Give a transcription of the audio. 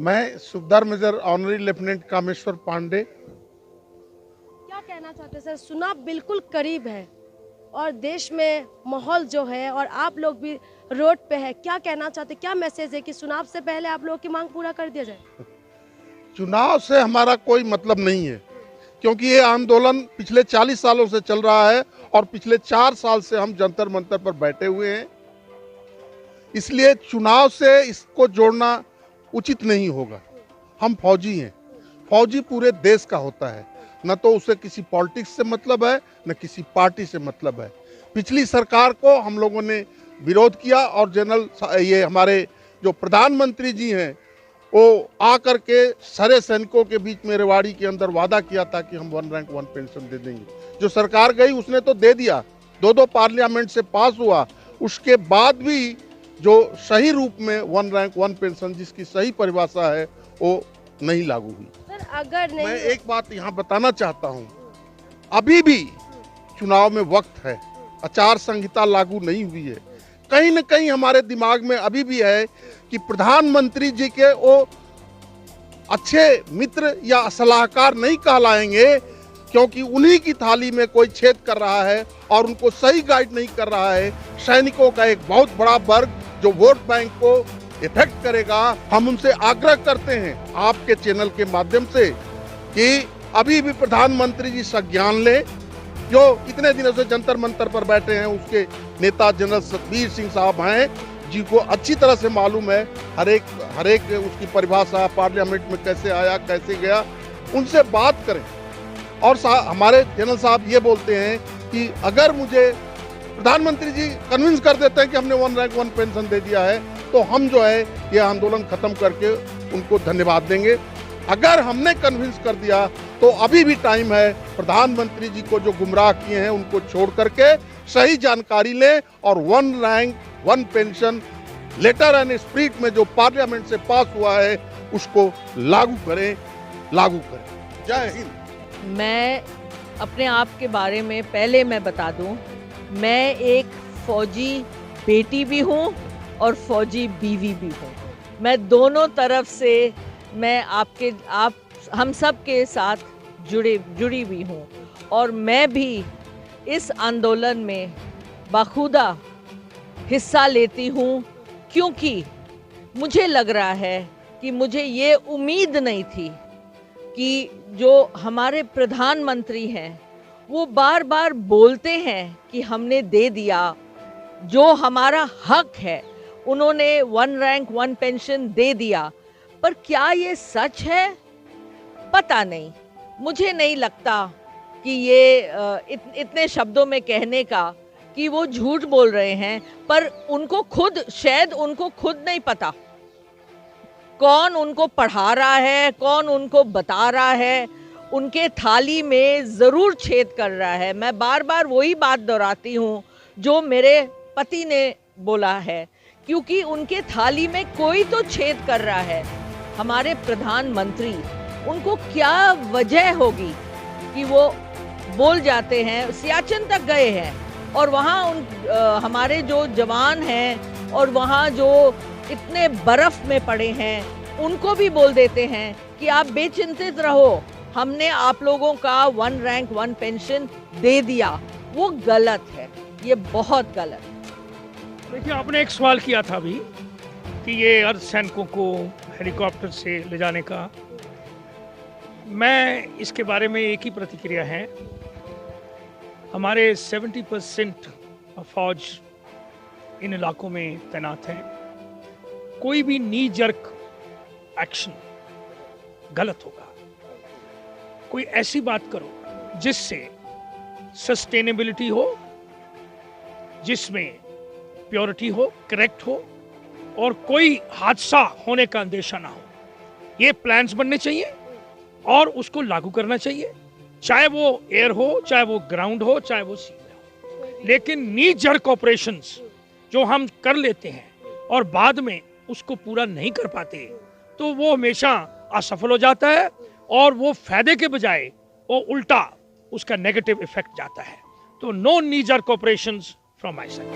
मैं subedar major honorary lieutenant Kameshwar Pandey. क्या कहना चाहते हैं सर, चुनाव बिल्कुल करीब है और देश में माहौल जो है और आप लोग भी रोड पे है, क्या कहना चाहते हैं, क्या मैसेज है कि चुनाव से पहले आप लोगों की मांग पूरा कर दिया जाए? चुनाव से हमारा कोई मतलब नहीं है, क्योंकि ये आंदोलन पिछले 40 सालों से चल रहा है और पिछले 4 साल से हम जंतर मंतर पर बैठे हुए हैं। इसलिए चुनाव से इसको जोड़ना उचित नहीं होगा। हम फौजी हैं, फौजी पूरे देश का होता है, न तो उसे किसी पॉलिटिक्स से मतलब है न किसी पार्टी से मतलब है। पिछली सरकार को हम लोगों ने विरोध किया और ये हमारे जो प्रधानमंत्री जी हैं वो आकर के सारे सैनिकों के बीच में रेवाड़ी के अंदर वादा किया था कि हम 1 रैंक 1 पेंशन दे देंगे। जो सरकार गई उसने तो दे दिया, 2 पार्लियामेंट से पास हुआ, उसके बाद भी जो सही रूप में 1 रैंक 1 पेंशन जिसकी सही परिभाषा है वो नहीं लागू हुई। सर अगर नहीं, मैं एक बात यहाँ बताना चाहता हूँ, अभी भी चुनाव में वक्त है, आचार संहिता लागू नहीं हुई है। कहीं न कहीं हमारे दिमाग में अभी भी है कि प्रधानमंत्री जी के वो अच्छे मित्र या सलाहकार नहीं कहलाएंगे, क्योंकि उन्हीं की थाली में कोई छेद कर रहा है और उनको सही गाइड नहीं कर रहा है। सैनिकों का एक बहुत बड़ा वर्ग जो वोट बैंक को इफेक्ट करेगा। हम उनसे आग्रह करते हैं आपके चैनल के माध्यम से कि अभी भी प्रधानमंत्री जी संज्ञान लें। जो इतने दिनों से जंतर मंतर पर बैठे हैं उसके नेता जनरल सतबीर सिंह साहब हैं, जिनको अच्छी तरह से मालूम है हर एक उसकी परिभाषा पार्लियामेंट में कैसे आया कैसे गया, उनसे बात करें। और हमारे जनरल साहब ये बोलते हैं कि अगर मुझे प्रधानमंत्री जी कन्विंस कर देते हैं कि हमने 1 रैंक 1 पेंशन दे दिया है तो हम जो है ये आंदोलन खत्म करके उनको धन्यवाद देंगे। अगर हमने कन्विंस कर दिया तो अभी भी टाइम है। प्रधानमंत्री जी को जो गुमराह किए हैं उनको छोड़ करके सही जानकारी लें और 1 rank 1 pension letter and spirit में जो पार्लियामेंट से पास हुआ है उसको लागू करें। जय हिंद। मैं अपने आप के बारे में पहले मैं बता दूं, मैं एक फौजी बेटी भी हूं और फौजी बीवी भी हूं। मैं दोनों तरफ से हम सब के साथ जुड़ी हुई हूं और मैं भी इस आंदोलन में बखूदा हिस्सा लेती हूं, क्योंकि मुझे लग रहा है कि मुझे ये उम्मीद नहीं थी कि जो हमारे प्रधानमंत्री हैं वो बार बार बोलते हैं कि हमने दे दिया, जो हमारा हक है उन्होंने 1 रैंक 1 पेंशन दे दिया, पर क्या ये सच है पता नहीं। मुझे नहीं लगता कि ये इतने शब्दों में कहने का कि वो झूठ बोल रहे हैं, पर शायद उनको खुद नहीं पता कौन उनको पढ़ा रहा है, कौन उनको बता रहा है। उनके थाली में ज़रूर छेद कर रहा है। मैं बार बार वही बात दोहराती हूँ जो मेरे पति ने बोला है, क्योंकि उनके थाली में कोई तो छेद कर रहा है। हमारे प्रधानमंत्री, उनको क्या वजह होगी कि वो बोल जाते हैं, सियाचिन तक गए हैं और वहाँ हमारे जो जवान हैं और वहाँ जो इतने बर्फ में पड़े हैं उनको भी बोल देते हैं कि आप बेचिंतित रहो, हमने आप लोगों का 1 रैंक 1 पेंशन दे दिया। वो गलत है, ये बहुत गलत है। देखिए, आपने एक सवाल किया था अभी कि ये अर्धसैनिकों को हेलीकॉप्टर से ले जाने का। मैं इसके बारे में एक ही प्रतिक्रिया है। हमारे 70% फौज इन इलाकों में तैनात है। कोई भी नी जर्क एक्शन गलत होगा। कोई ऐसी बात करो जिससे सस्टेनेबिलिटी हो, जिसमें प्योरिटी हो, करेक्ट हो और कोई हादसा होने का अंदेशा ना हो। ये प्लान्स बनने चाहिए और उसको लागू करना चाहिए, चाहे वो एयर हो, चाहे वो ग्राउंड हो, चाहे वो सी में हो। लेकिन नी जर्क ऑपरेशंस जो हम कर लेते हैं और बाद में उसको पूरा नहीं कर पाते, तो वो हमेशा असफल हो जाता है और वो फायदे के बजाय वो उल्टा उसका नेगेटिव इफेक्ट जाता है। तो no knee jerk operations from my side.